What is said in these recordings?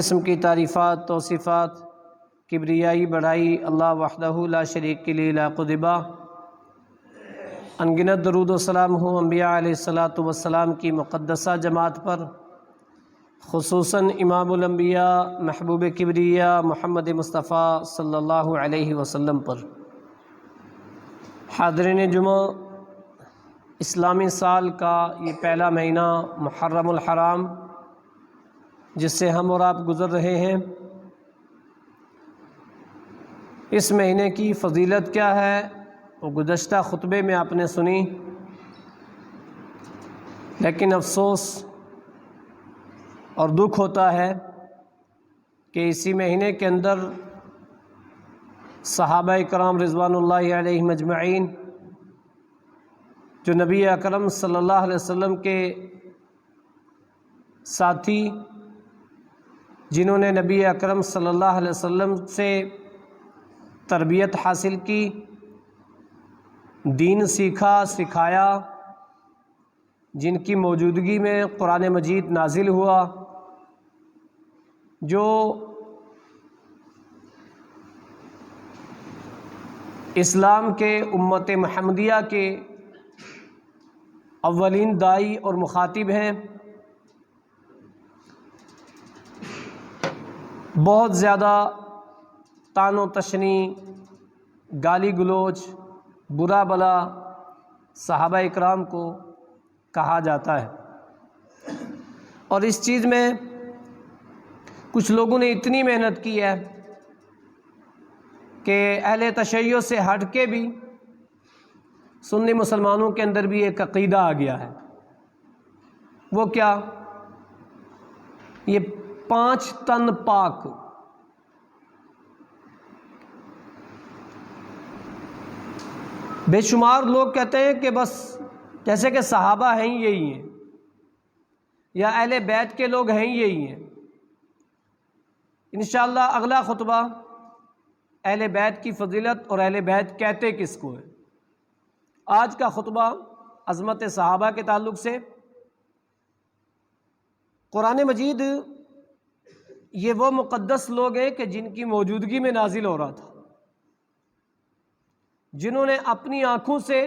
قسم کی تعریفات توصیفات کبریائی بڑائی اللہ وحدہ لا شریک کے لیے لاق و دبا، انگنت درود و سلام ہوں انبیاء علیہ الصلاۃ والسلام کی مقدسہ جماعت پر، خصوصاً امام الانبیاء محبوب کبریا محمد مصطفیٰ صلی اللہ علیہ وسلم پر۔ حاضرین جمعہ، اسلامی سال کا یہ پہلا مہینہ محرم الحرام جس سے ہم اور آپ گزر رہے ہیں، اس مہینے کی فضیلت کیا ہے وہ گزشتہ خطبے میں آپ نے سنی، لیکن افسوس اور دکھ ہوتا ہے کہ اسی مہینے کے اندر صحابہ کرام رضوان اللہ علیہم اجمعین جو نبی اکرم صلی اللہ علیہ وسلم کے ساتھی، جنہوں نے نبی اکرم صلی اللہ علیہ وسلم سے تربیت حاصل کی، دین سیکھا سکھایا، جن کی موجودگی میں قرآن مجید نازل ہوا، جو اسلام کے امت محمدیہ کے اولین داعی اور مخاطب ہیں، بہت زیادہ طعن و تشنی، گالی گلوچ، برا بلا صحابہ اکرام کو کہا جاتا ہے، اور اس چیز میں کچھ لوگوں نے اتنی محنت کی ہے کہ اہل تشیع سے ہٹ کے بھی سنی مسلمانوں کے اندر بھی ایک عقیدہ آ گیا ہے۔ وہ کیا؟ یہ 5 تن پاک، بے شمار لوگ کہتے ہیں کہ بس جیسے کہ صحابہ ہیں یہی ہیں، یا اہل بیت کے لوگ ہیں یہی ہیں۔ انشاءاللہ اگلا خطبہ اہل بیت کی فضیلت اور اہل بیت کہتے کس کو ہے۔ آج کا خطبہ عظمت صحابہ کے تعلق سے۔ قرآن مجید یہ وہ مقدس لوگ ہیں کہ جن کی موجودگی میں نازل ہو رہا تھا، جنہوں نے اپنی آنکھوں سے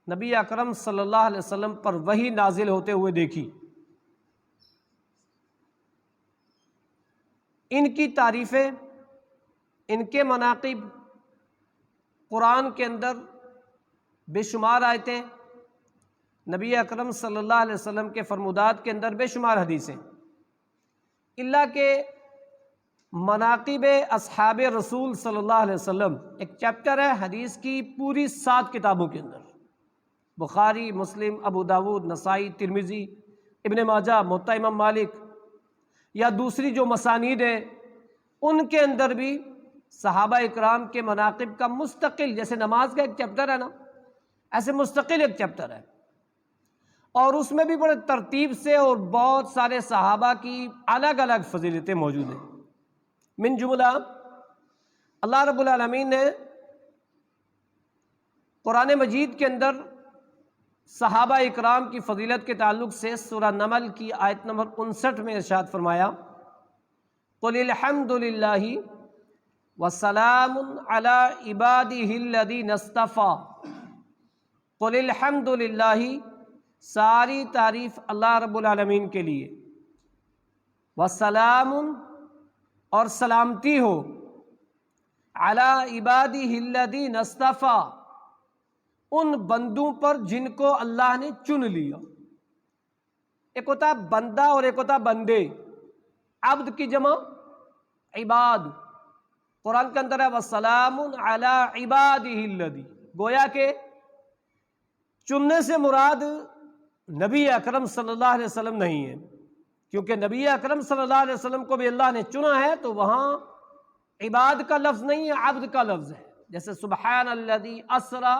نبی اکرم صلی اللہ علیہ وسلم پر وحی نازل ہوتے ہوئے دیکھی۔ ان کی تعریفیں، ان کے مناقب قرآن کے اندر بے شمار آیتیں، نبی اکرم صلی اللہ علیہ وسلم کے فرمودات کے اندر بے شمار حدیثیں، اللہ کے مناقب اصحاب رسول صلی اللہ علیہ وسلم ایک چیپٹر ہے حدیث کی پوری 7 کتابوں کے اندر، بخاری، مسلم، ابو داود، نسائی، ترمذی، ابن ماجہ، موطا امام مالک، یا دوسری جو مسانید ہیں ان کے اندر بھی صحابہ اکرام کے مناقب کا مستقل، جیسے نماز کا ایک چیپٹر ہے نا، ایسے مستقل ایک چیپٹر ہے، اور اس میں بھی بڑے ترتیب سے اور بہت سارے صحابہ کی الگ الگ فضیلتیں موجود ہیں۔ من جملہ اللہ رب العالمین نے قرآن مجید کے اندر صحابہ اکرام کی فضیلت کے تعلق سے سورہ نمل کی آیت نمبر 59 میں ارشاد فرمایا، قُلِ الْحَمْدُ لِلَّهِ وَسَلَامٌ عَلَىٰ عِبَادِهِ الَّذِينَ اصْطَفَىٰ۔ قُلِ الْحَمْدُ لِلَّهِ، ساری تعریف اللہ رب العالمین کے لیے، وَسَلَامٌ، اور سلامتی ہو، عَلَىٰ عِبَادِهِ الَّذِينَ اصْطَفَىٰ، ان بندوں پر جن کو اللہ نے چن لیا۔ ایک ہوتا ہے بندہ اور ایک ہوتا ہے بندے، عبد کی جمع عباد، قرآن کے اندر ہے وَسَلَامٌ عَلَىٰ عِبَادِهِ الَّذِينَ، گویا کہ چننے سے مراد نبی اکرم صلی اللہ علیہ وسلم نہیں ہے، کیونکہ نبی اکرم صلی اللہ علیہ وسلم کو بھی اللہ نے چنا ہے، تو وہاں عباد کا لفظ نہیں ہے، عبد کا لفظ ہے۔ جیسے سبحان الذی اسریٰ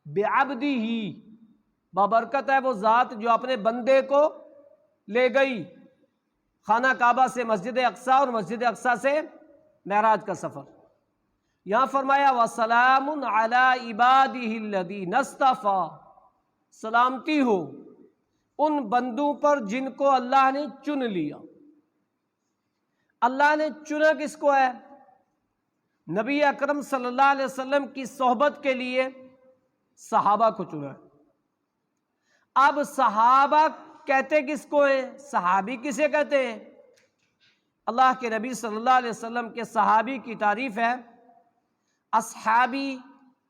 بعبدہ، بابرکت ہے وہ ذات جو اپنے بندے کو لے گئی خانہ کعبہ سے مسجد اقصیٰ اور مسجد اقصیٰ سے معراج کا سفر۔ یہاں فرمایا وَسَلَامٌ عَلَىٰ عِبَادِهِ الَّذِينَ اصْطَفَىٰ، سلامتی ہو ان بندوں پر جن کو اللہ نے چن لیا۔ اللہ نے چنا کس کو ہے؟ نبی اکرم صلی اللہ علیہ وسلم کی صحبت کے لیے صحابہ کو چنا ہے۔ اب صحابہ کہتے کس کو ہیں؟ صحابی کسے کہتے ہیں؟ اللہ کے نبی صلی اللہ علیہ وسلم کے صحابی کی تعریف ہے، اصحابی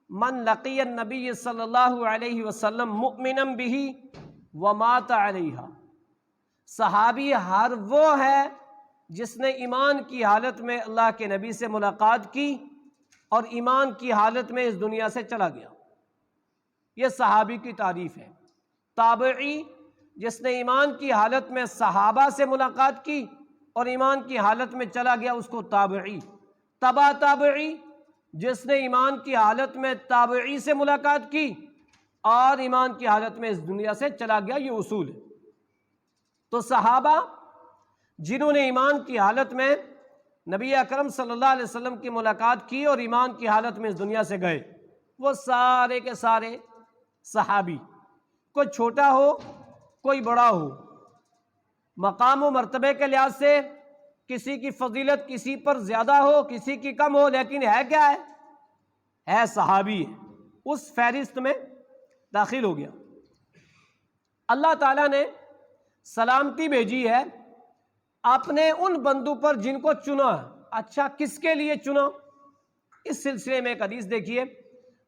من لقی النبی صلی اللہ علیہ وسلم مؤمنا بہ ومات علیہا۔ صحابی ہر وہ ہے جس نے ایمان کی حالت میں اللہ کے نبی سے ملاقات کی اور ایمان کی حالت میں اس دنیا سے چلا گیا، یہ صحابی کی تعریف ہے۔ تابعی جس نے ایمان کی حالت میں صحابہ سے ملاقات کی اور ایمان کی حالت میں چلا گیا، اس کو تابعی۔ تبع تابعی جس نے ایمان کی حالت میں تابعی سے ملاقات کی اور ایمان کی حالت میں اس دنیا سے چلا گیا، یہ اصول ہے۔ تو صحابہ جنہوں نے ایمان کی حالت میں نبی اکرم صلی اللہ علیہ وسلم کی ملاقات کی اور ایمان کی حالت میں اس دنیا سے گئے، وہ سارے کے سارے صحابی، کوئی چھوٹا ہو کوئی بڑا ہو، مقام و مرتبے کے لحاظ سے کسی کی فضیلت کسی پر زیادہ ہو کسی کی کم ہو، لیکن ہے کیا ہے صحابی ہے، اس فہرست میں داخل ہو گیا۔ اللہ تعالیٰ نے سلامتی بھیجی ہے اپنے ان بندوں پر جن کو چنا ہے۔ اچھا، کس کے لیے چنا؟ اس سلسلے میں ایک حدیث دیکھیے،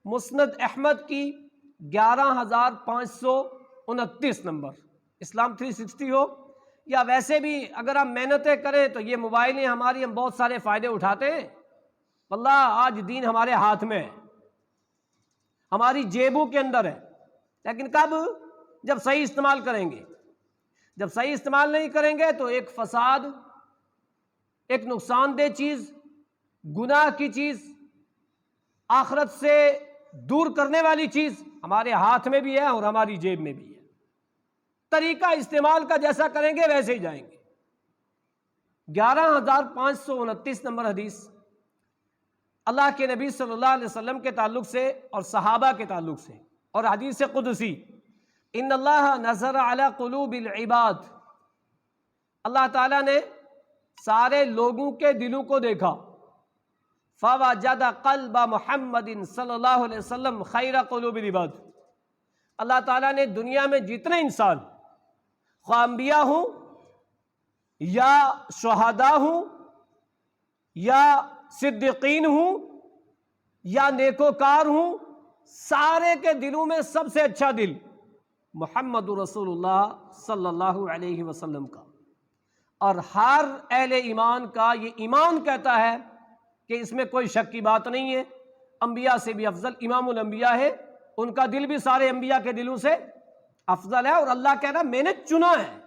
مسند احمد کی 11529 نمبر، اسلام 360 ہو یا ویسے بھی اگر ہم محنتیں کریں تو یہ موبائلیں ہماری، ہم بہت سارے فائدے اٹھاتے ہیں۔ واللہ آج دین ہمارے ہاتھ میں ہے، ہماری جیبوں کے اندر ہے، لیکن کب؟ جب صحیح استعمال کریں گے۔ جب صحیح استعمال نہیں کریں گے تو ایک فساد، ایک نقصان دہ چیز، گناہ کی چیز، آخرت سے دور کرنے والی چیز ہمارے ہاتھ میں بھی ہے اور ہماری جیب میں بھی ہے۔ طریقہ استعمال کا جیسا کریں گے ویسے ہی جائیں گے۔ 11529 نمبر حدیث اللہ کے نبی صلی اللہ علیہ وسلم کے تعلق سے اور صحابہ کے تعلق سے، اور حدیث قدسی، ان اللہ نظر علی قلوب العباد، اللہ تعالیٰ نے سارے لوگوں کے دلوں کو دیکھا، فوجد قلب محمد صلی اللہ علیہ وسلم خیر قلوب العباد، اللہ تعالیٰ نے دنیا میں جتنے انسان، خواہ انبیاء ہوں یا شہداء ہوں یا صدیقین ہوں یا نیکوکار ہوں، سارے کے دلوں میں سب سے اچھا دل محمد رسول اللہ صلی اللہ علیہ وسلم کا۔ اور ہر اہل ایمان کا یہ ایمان کہتا ہے کہ اس میں کوئی شک کی بات نہیں ہے، انبیاء سے بھی افضل امام الانبیاء ہے، ان کا دل بھی سارے انبیاء کے دلوں سے افضل ہے۔ اور اللہ کہہ رہا میں نے چنا ہے،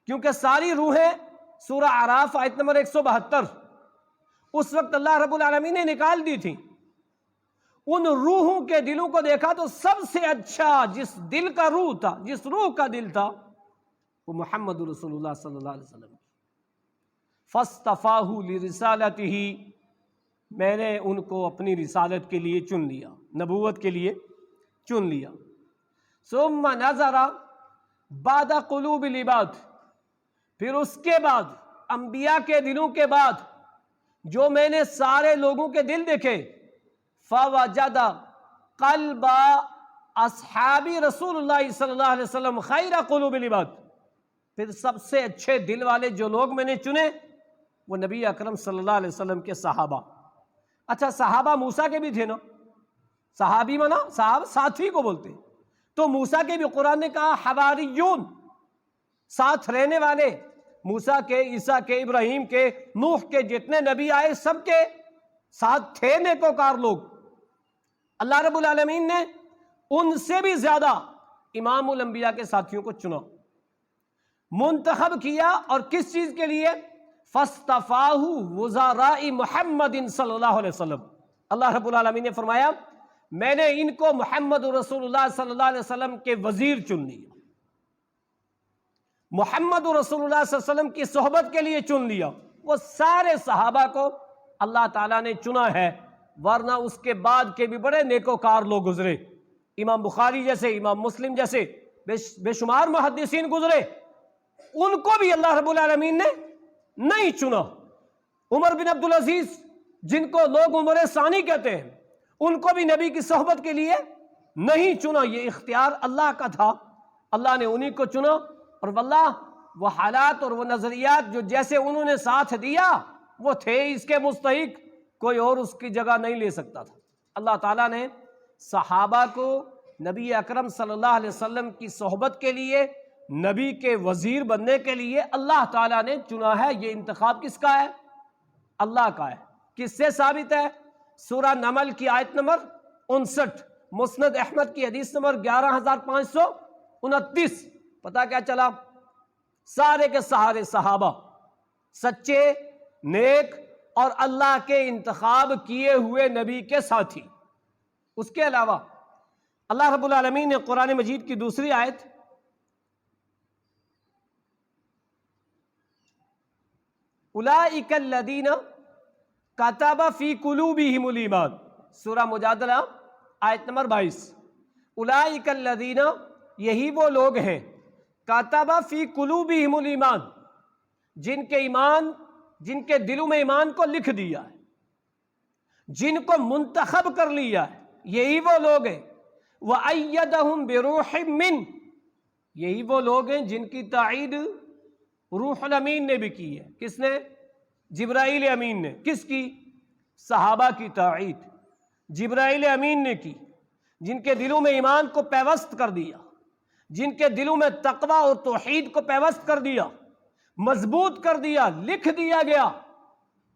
کیونکہ ساری روحیں، سورہ اعراف آیت نمبر 172، اس وقت اللہ رب العالمین نے نکال دی تھی، ان روحوں کے دلوں کو دیکھا تو سب سے اچھا جس دل کا روح تھا، جس روح کا دل تھا، وہ محمد رسول اللہ صلی اللہ علیہ وسلم۔ فاصطفاہ لرسالتہ، میں نے ان کو اپنی رسالت کے لیے چن لیا، نبوت کے لیے چن لیا۔ ثم نظر بعد قلوب العباد، پھر اس کے بعد انبیاء کے دلوں کے بعد جو میں نے سارے لوگوں کے دل دیکھے، فوجد قلب اصحاب رسول اللہ صلی اللہ علیہ وسلم خیر قلوب العباد، پھر سب سے اچھے دل والے جو لوگ میں نے چنے وہ نبی اکرم صلی اللہ علیہ وسلم کے صحابہ۔ اچھا، صحابہ موسیٰ کے بھی تھے نا، صحابی منا صحابہ ساتھی کو بولتے، تو موسیٰ کے بھی قرآن نے کہا حواریون، ساتھ رہنے والے، موسیٰ کے، عیسیٰ کے، ابراہیم کے، نوح کے، جتنے نبی آئے سب کے ساتھ تھے نیکوکار لوگ۔ اللہ رب العالمین نے ان سے بھی زیادہ امام الانبیاء کے ساتھیوں کو چنا، منتخب کیا، اور کس چیز کے لیے؟ فاصطفاہ وزراء محمد صلی اللہ علیہ وسلم، اللہ رب العالمین نے فرمایا میں نے ان کو محمد رسول اللہ صلی اللہ علیہ وسلم کے وزیر چن لیا، محمد رسول اللہ صلی اللہ علیہ وسلم کی صحبت کے لیے چن لیا۔ وہ سارے صحابہ کو اللہ تعالیٰ نے چنا ہے، ورنہ اس کے بعد کے بھی بڑے نیکوکار لوگ گزرے، امام بخاری جیسے، امام مسلم جیسے بے شمار محدثین گزرے، ان کو بھی اللہ رب العالمین نے نہیں چنا۔ عمر بن عبدالعزیز جن کو لوگ عمر ثانی کہتے ہیں، ان کو بھی نبی کی صحبت کے لیے نہیں چنا، یہ اختیار اللہ کا تھا، اللہ نے انہی کو چنا۔ اور واللہ وہ حالات اور وہ نظریات جو جیسے انہوں نے ساتھ دیا وہ تھے اس کے مستحق، کوئی اور اس کی جگہ نہیں لے سکتا تھا۔ اللہ تعالیٰ نے صحابہ کو نبی اکرم صلی اللہ علیہ وسلم کی صحبت کے لیے، نبی کے وزیر بننے کے لیے اللہ تعالیٰ نے چنا ہے۔ یہ انتخاب کس کا ہے؟ اللہ کا ہے۔ کس سے ثابت ہے؟ سورہ نمل کی آیت نمبر 59، مسند احمد کی حدیث نمبر 11529۔ پتہ کیا چلا؟ سارے کے سارے صحابہ سچے، نیک اور اللہ کے انتخاب کیے ہوئے نبی کے ساتھی۔ اس کے علاوہ اللہ رب العالمین نے قرآن مجید کی دوسری آیت اولئک الذین کتب فی قلوبہم الایمان، سورہ مجادلہ آیت نمبر 22۔ اولئک الذین، یہی وہ لوگ ہیں، کتب فی قلوبہم الایمان، جن کے دلوں میں ایمان کو لکھ دیا ہے، جن کو منتخب کر لیا ہے، یہی وہ لوگ ہیں۔ وَأَيَّدَهُمْ بِرُوحٍ مِّنْهُ، یہی وہ لوگ ہیں جن کی تائید روح الامین نے بھی کی ہے۔ کس نے؟ جبرائیل امین نے۔ کس کی؟ صحابہ کی تائید جبرائیل امین نے کی، جن کے دلوں میں ایمان کو پیوست کر دیا، جن کے دلوں میں تقوی اور توحید کو پیوست کر دیا، مضبوط کر دیا، لکھ دیا گیا۔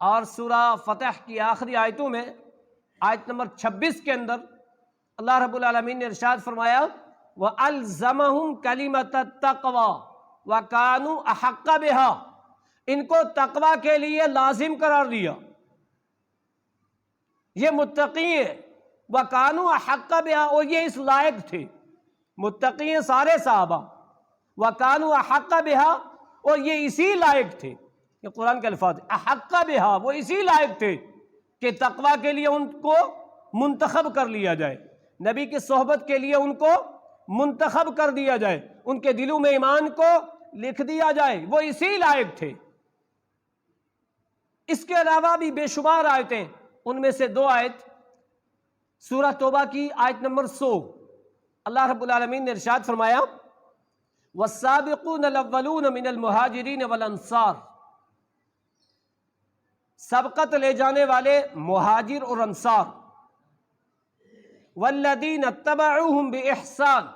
اور سورہ فتح کی آخری آیتوں میں آیت نمبر 26 کے اندر اللہ رب العالمین نے ارشاد فرمایا وَأَلْزَمَهُمْ كَلِمَةَ التَّقْوَى وَكَانُوا أَحَقَّ بِهَا، ان کو تقوی کے لیے لازم قرار دیا، یہ متقی ہیں۔ وَكَانُوا أَحَقَّ بِهَا، اور یہ اس لائق تھے، متقی ہیں سارے صحابہ۔ وَكَانُوا أَحَقَّ بِهَا، اور یہ اسی لائق تھے، یہ قرآن کے الفاظ احق بہا، وہ اسی لائق تھے کہ تقوی کے لیے ان کو منتخب کر لیا جائے، نبی کی صحبت کے لیے ان کو منتخب کر دیا جائے، ان کے دلوں میں ایمان کو لکھ دیا جائے، وہ اسی لائق تھے۔ اس کے علاوہ بھی بے شمار آیتیں، ان میں سے دو آیت سورہ توبہ کی آیت نمبر 100، اللہ رب العالمین نے ارشاد فرمایا والسابقون الاولون من المہاجرین والانصار، سبقت لے جانے والے مہاجر اور انصار، والذین اتبعوہم باحسان،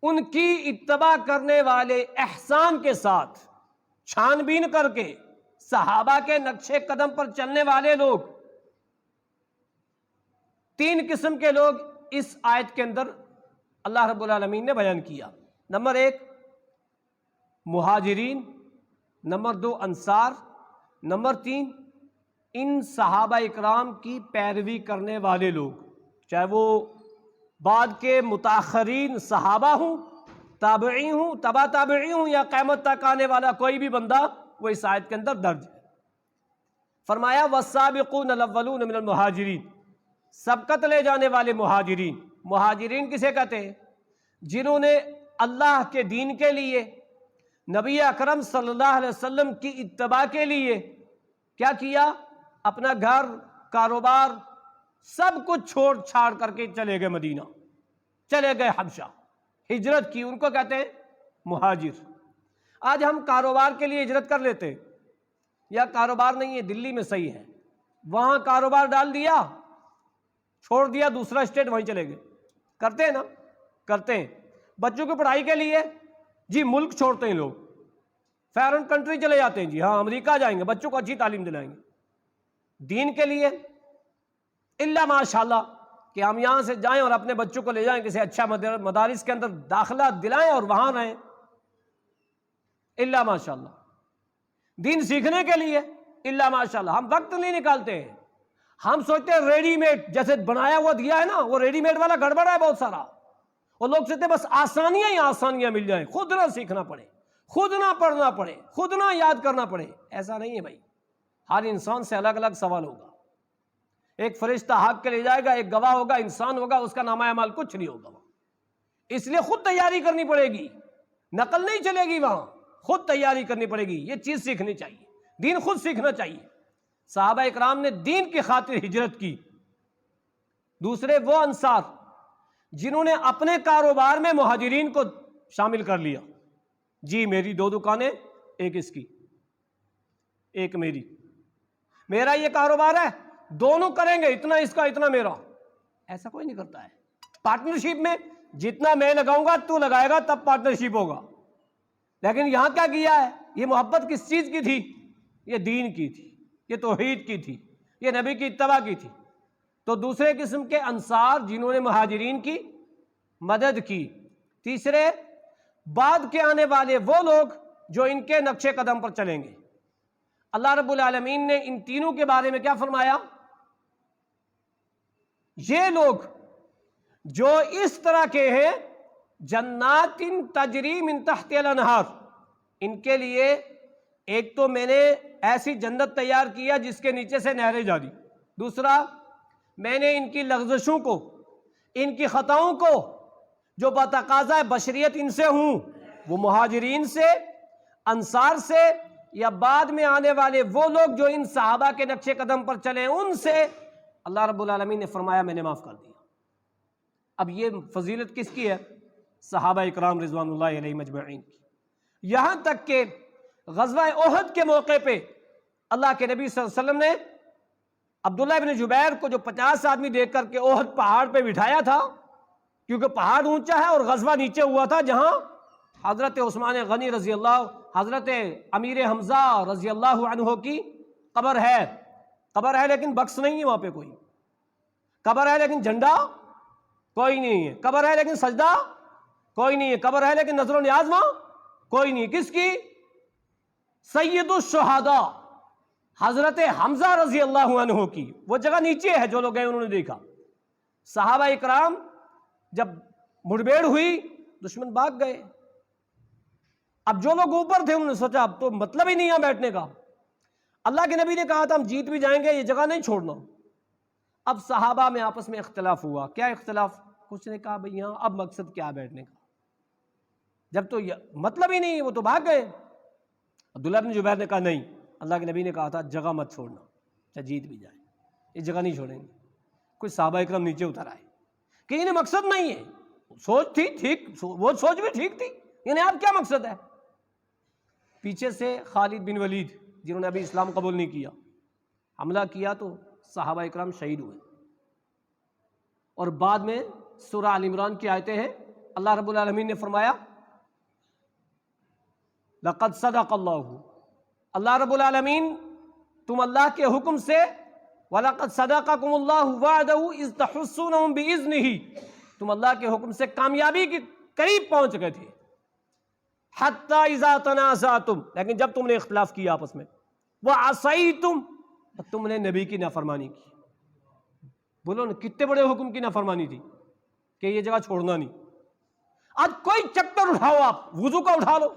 ان کی اتباع کرنے والے احسان کے ساتھ، چھان بین کر کے صحابہ کے نقش قدم پر چلنے والے لوگ۔ تین قسم کے لوگ اس آیت کے اندر اللہ رب العالمین نے بیان کیا۔ نمبر 1 مہاجرین، نمبر 2 انصار، نمبر 3 ان صحابہ اکرام کی پیروی کرنے والے لوگ، چاہے وہ بعد کے متاخرین صحابہ ہوں، تابعی ہوں، تبع تابعی ہوں، یا قیامت تک آنے والا کوئی بھی بندہ، وہ اس آیت کے اندر درج ہے۔ فرمایا والسابقون الاولون من المہاجرین، سبقت لے جانے والے مہاجرین۔ مہاجرین کسے کہتے ہیں؟ جنہوں نے اللہ کے دین کے لیے، نبی اکرم صلی اللہ علیہ وسلم کی اتباع کے لیے کیا کیا؟ اپنا گھر، کاروبار، سب کچھ چھوڑ چھاڑ کر کے چلے گئے مدینہ، چلے گئے حبشہ، ہجرت کی، ان کو کہتے ہیں مہاجر۔ آج ہم کاروبار کے لیے ہجرت کر لیتے، یا کاروبار نہیں ہے، دلی میں صحیح ہے، وہاں کاروبار ڈال دیا، چھوڑ دیا، دوسرا اسٹیٹ، وہیں چلے گئے۔ کرتے ہیں نا؟ کرتے ہیں۔ بچوں کی پڑھائی کے لیے جی ملک چھوڑتے ہیں لوگ، فارن کنٹری چلے جاتے ہیں، جی ہاں امریکہ جائیں گے، بچوں کو اچھی تعلیم دلائیں گے۔ دین کے لیے الا ماشاءاللہ کہ ہم یہاں سے جائیں اور اپنے بچوں کو لے جائیں کسی اچھا مدارس کے اندر داخلہ دلائیں اور وہاں رہیں، الا ماشاءاللہ۔ دین سیکھنے کے لیے الا ماشاءاللہ ہم وقت نہیں نکالتے ہیں، ہم سوچتے ہیں ریڈی میڈ جیسے بنایا ہوا دیا ہے نا، وہ ریڈی میڈ والا گڑبڑ ہے بہت سارا، اور لوگ سوچتے ہیں بس آسانیاں ہی آسانیاں مل جائیں، خود نہ سیکھنا پڑے، خود نہ پڑھنا پڑے، خود نہ یاد کرنا پڑے۔ ایسا نہیں ہے بھائی، ہر انسان سے الگ الگ سوال ہوگا، ایک فرشتہ حق کے لے جائے گا، ایک گواہ ہوگا، انسان ہوگا، اس کا نامہ اعمال کچھ نہیں ہوگا، اس لیے خود تیاری کرنی پڑے گی، نقل نہیں چلے گی وہاں۔ خود تیاری کرنی پڑے گی، یہ چیز سیکھنی چاہیے، دین خود سیکھنا چاہیے۔ صحابہ اکرام نے دین کی خاطر ہجرت کی۔ دوسرے وہ انصار جنہوں نے اپنے کاروبار میں مہاجرین کو شامل کر لیا، جی میری 2 دکانیں، ایک اس کی، ایک میری، میرا یہ کاروبار ہے، دونوں کریں گے، اتنا اس کا اتنا میرا۔ ایسا کوئی نہیں کرتا ہے۔ پارٹنرشپ میں جتنا میں لگاؤں گا تو لگائے گا، تب پارٹنرشپ ہوگا۔ لیکن یہاں کیا کیا ہے؟ یہ محبت کس چیز کی تھی؟ یہ دین کی تھی، یہ توحید کی تھی، یہ نبی کی اتباع کی تھی۔ تو دوسرے قسم کے انصار جنہوں نے مہاجرین کی مدد کی۔ تیسرے بعد کے آنے والے وہ لوگ جو ان کے نقش قدم پر چلیں گے۔ اللہ رب العالمین نے ان تینوں کے بارے میں کیا فرمایا؟ یہ لوگ جو اس طرح کے ہیں، جنات تجری من تحت الانہار، ان کے لیے ایک تو میں نے ایسی جنت تیار کیا جس کے نیچے سے نہریں جاری۔ دوسرا، میں نے ان کی لغزشوں کو، ان کی خطاؤں کو جو بتقاضۂ بشریت ان سے ہوں، وہ مہاجرین سے، انصار سے، یا بعد میں آنے والے وہ لوگ جو ان صحابہ کے نقش قدم پر چلے ان سے، اللہ رب العالمین نے فرمایا میں نے معاف کر دیا۔ اب یہ فضیلت کس کی ہے؟ صحابہ اکرام رضوان اللہ علیہم اجمعین کی۔ یہاں تک کہ غزوہ احد کے موقع پہ اللہ کے نبی صلی اللہ علیہ وسلم نے عبداللہ بن جبیر کو جو 50 آدمی دیکھ کر کے احد پہاڑ پہ بٹھایا تھا، کیونکہ پہاڑ اونچا ہے اور غزوہ نیچے ہوا تھا، جہاں حضرت عثمان غنی رضی اللہ، حضرت امیر حمزہ رضی اللہ عنہ کی قبر ہے لیکن بکس نہیں ہے وہاں پہ کوئی، قبر ہے لیکن جھنڈا کوئی نہیں ہے، قبر ہے لیکن سجدہ کوئی نہیں ہے، قبر ہے لیکن نظر و نیاز وہاں کوئی نہیں۔ کس کی؟ سید الشہداء حضرت حمزہ رضی اللہ عنہ کی۔ وہ جگہ نیچے ہے، جو لوگ گئے انہوں نے دیکھا۔ صحابہ اکرام جب مڑبیڑ ہوئی، دشمن بھاگ گئے۔ اب جو لوگ اوپر تھے انہوں نے سوچا اب تو مطلب ہی نہیں ہے بیٹھنے کا۔ اللہ کے نبی نے کہا تھا ہم جیت بھی جائیں گے، یہ جگہ نہیں چھوڑنا۔ اب صحابہ میں آپس میں اختلاف ہوا۔ کیا اختلاف؟ کچھ نے کہا بھئی یہاں اب مقصد کیا بیٹھنے کا، جب تو مطلب ہی نہیں، وہ تو بھاگ گئے۔ عبداللہ بن جبیر نے کہا نہیں، اللہ کے نبی نے کہا تھا جگہ مت چھوڑنا، چاہے جیت بھی جائے، یہ جگہ نہیں چھوڑیں گے۔ کچھ صحابہ اکرام نیچے اتر آئے کہ انہیں مقصد نہیں ہے۔ سوچ تھی ٹھیک، وہ سوچ بھی ٹھیک تھی، یعنی آپ کیا مقصد ہے؟ پیچھے سے خالد بن ولید جنہوں نے ابھی اسلام قبول نہیں کیا، حملہ کیا تو صحابہ اکرام شہید ہوئے۔ اور بعد میں سورہ آل عمران کی آیتیں ہیں، اللہ رب العالمین نے فرمایا لقد صدق اللہ رب العالمین تم اللہ کے حکم سے وَلَقَدْ صَدَقَكُمُ اللَّهُ وَعْدَهُ إِذْ تَحُسُّونَهُمْ بِإِذْنِهِ، تم اللہ کے حکم سے کامیابی کے قریب پہنچ گئے تھے۔ حَتَّى إِذَا تَنَازَعْتُمْ، لیکن جب تم نے اختلاف کیا آپس میں، وَعَصَيْتُمْ، تم نے نبی کی نافرمانی کی۔ بولو نا کتنے بڑے حکم کی نافرمانی تھی کہ یہ جگہ چھوڑنا نہیں۔ آج کوئی چکر اٹھاؤ، آپ وضو کا اٹھا لو،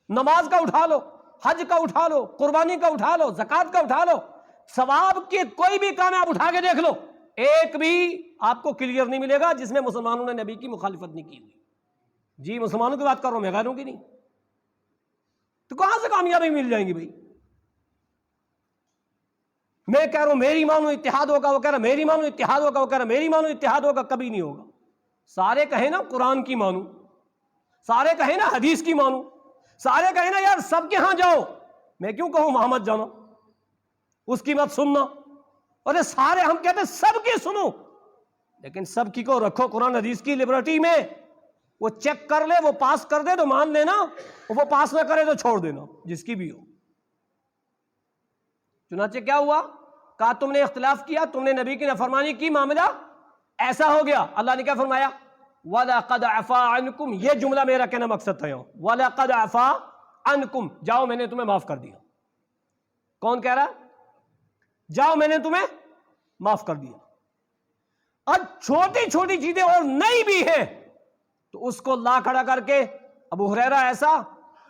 نماز کا اٹھا لو، حج کا اٹھا لو، قربانی کا اٹھا لو، زکوٰۃ کا اٹھا لو، ثواب کے کوئی بھی کام آپ اٹھا کے دیکھ لو، ایک بھی آپ کو کلیئر نہیں ملے گا جس میں مسلمانوں نے نبی کی مخالفت نہیں کی ہوئی۔ جی مسلمانوں کی بات کر رہا ہوں میں، غیروں کی نہیں۔ تو کہاں سے کامیابی مل جائیں گی بھائی؟ میں کہہ رہا ہوں میری مانو اتحاد ہوگا، وہ کہہ رہا میری مانو اتحاد ہوگا، وہ کہہ رہا میری مانو اتحاد ہوگا، کبھی نہیں ہوگا۔ سارے کہیں نا قرآن کی مانو، سارے کہیں نا حدیث کی مانو، سارے کہیں نا یار سب کے ہاں جاؤ، میں کیوں کہوں محمد جانا، اس کی مت سننا، اور سارے ہم کہتے ہیں سب کی سنو، لیکن سب کی کو رکھو قرآن حدیث کی لبرٹی میں، وہ چیک کر لے، وہ پاس کر دے تو مان لینا، وہ پاس نہ کرے تو چھوڑ دینا، جس کی بھی ہو۔ چنانچہ کیا ہوا؟ کہا تم نے اختلاف کیا، تم نے نبی کی نافرمانی کی، معاملہ ایسا ہو گیا۔ اللہ نے کیا فرمایا؟ وَلَقَدْ عَفَا عَنْكُمْ، یہ جملہ میرا کہنا مقصد تھا یہاں، وَلَقَدْ عَفَا عَنْكُمْ، جاؤ میں نے تمہیں معاف کر دیا۔ کون کہہ رہا؟ جاؤ میں نے تمہیں معاف کر دیا۔ اب چھوٹی چھوٹی چیزیں اور نئی بھی ہیں تو اس کو لا کھڑا کر کے ابو ہریرہ ایسا،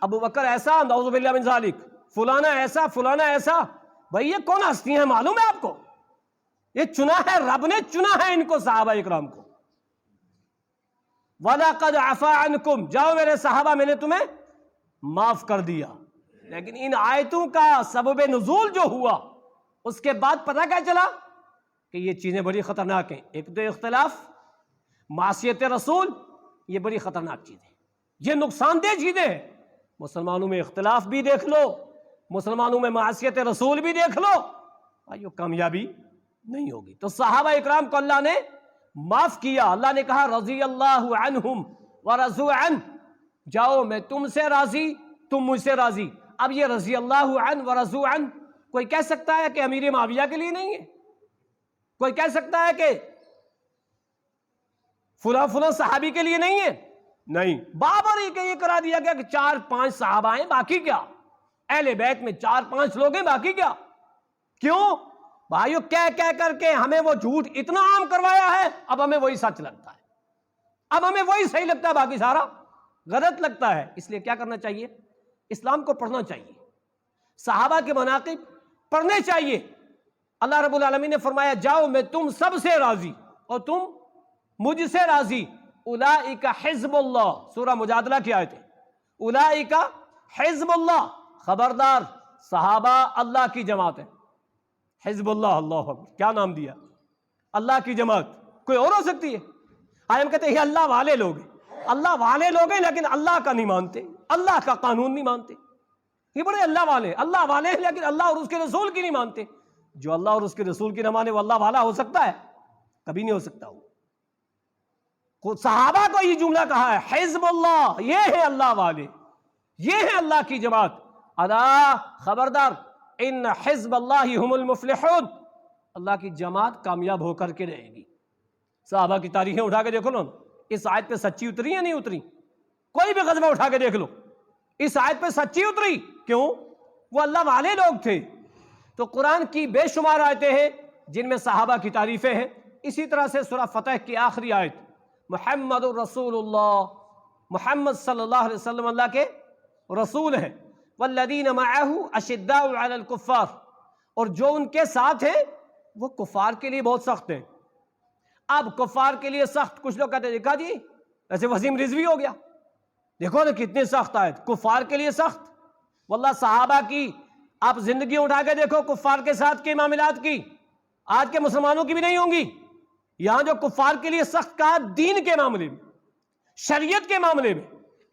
ابو بکر ایسا، نعوذ باللہ من ذالک، فلانا ایسا، فلانا ایسا، بھئی یہ کون ہستی ہیں معلوم ہے آپ کو؟ یہ چنا ہے، رب نے چنا ہے ان کو، صحابہ اکرام کو۔ وَلَقَدْ عَفَا عَنْكُمْ، جاؤ میرے صحابہ میں نے تمہیں معاف کر دیا. لیکن ان آیتوں کا سبب نزول جو ہوا اس کے بعد پتہ کیا چلا کہ یہ چیزیں بڑی خطرناک ہیں. ایک تو اختلاف، معصیت رسول، یہ بڑی خطرناک چیزیں، یہ نقصان دہ چیزیں ہیں. مسلمانوں میں اختلاف بھی دیکھ لو، مسلمانوں میں معصیت رسول بھی دیکھ لو، بھائیو کامیابی نہیں ہوگی. تو صحابہ اکرام کو اللہ نے معاف کیا. اللہ نے کہا رضی اللہ عنہم ورضوا عنہ، جاؤ میں تم سے راضی، تم مجھ سے راضی. اب یہ رضی اللہ عنہ ورضوا عنہ کوئی کہہ سکتا ہے کہ امیر معاویہ کے لیے نہیں ہے؟ کوئی کہہ سکتا ہے کہ فلاں فلاں صحابی کے لیے نہیں ہے؟ نہیں، بابر ہی کہ یہ کرا دیا گیا کہ 4-5 صحابہ ہیں، باقی کیا؟ اہل بیت میں 4-5 لوگ ہیں، باقی کیا؟ کیوں؟ بھائیو کہہ کر کے ہمیں وہ جھوٹ اتنا عام کروایا ہے، اب ہمیں وہی سچ لگتا ہے، اب ہمیں وہی صحیح لگتا ہے، باقی سارا غلط لگتا ہے. اس لیے کیا کرنا چاہیے؟ اسلام کو پڑھنا چاہیے، صحابہ کے مناقب پڑھنے چاہیے. اللہ رب العالمین نے فرمایا جاؤ میں تم سب سے راضی اور تم مجھ سے راضی. اولئک حزب اللہ، سورہ مجادلہ کی آیت ہے. اولئک حزب اللہ، خبردار صحابہ اللہ کی جماعت ہے. حزب اللہ، اللہ اکبر، کیا نام دیا؟ اللہ کی جماعت. کوئی اور ہو سکتی ہے؟ ہم کہتے ہیں یہ اللہ والے لوگ ہیں. اللہ والے لوگ ہیں لیکن اللہ کا نہیں مانتے، اللہ کا قانون نہیں مانتے. یہ بڑے اللہ والے ہیں لیکن اللہ اور اس کے رسول کی نہیں مانتے. جو اللہ اور اس کے رسول کی نہ مانے وہ اللہ والا ہو سکتا ہے؟ کبھی نہیں ہو سکتا. صحابہ کو یہ جملہ کہا ہے حزب اللہ، یہ ہے اللہ والے، یہ ہے اللہ کی جماعت. الا خبردار ان حزب اللہ هم المفلحون، اللہ کی جماعت کامیاب ہو کر کے رہے گی. صحابہ کی تاریخیں اٹھا کے دیکھو نا، اس آیت پہ سچی اتری یا نہیں اتری؟ کوئی بھی غزوہ اٹھا کے دیکھ لو، اس آیت پہ سچی اتری. کیوں؟ وہ اللہ والے لوگ تھے. تو قرآن کی بے شمار آیتیں ہیں جن میں صحابہ کی تعریفیں ہیں. اسی طرح سے سورہ فتح کی آخری آیت محمد الرسول اللہ، محمد صلی اللہ علیہ وسلم اللہ کے رسول ہیں. والذین معہ اشداء علی الکفار، اور جو ان کے ساتھ ہیں وہ کفار کے لیے بہت سخت ہیں. اب کفار کے لیے سخت، کچھ لوگ کہتے ہیں دیکھا جی ایسے وسیم رضوی ہو گیا، دیکھو نا کتنی سخت آیت، کفار کے لیے سخت. واللہ صحابہ کی آپ زندگی اٹھا کے دیکھو کفار کے ساتھ کے معاملات کی، آج کے مسلمانوں کی بھی نہیں ہوں گی. یہاں جو کفار کے لیے سخت کہا دین کے معاملے میں، شریعت کے معاملے میں،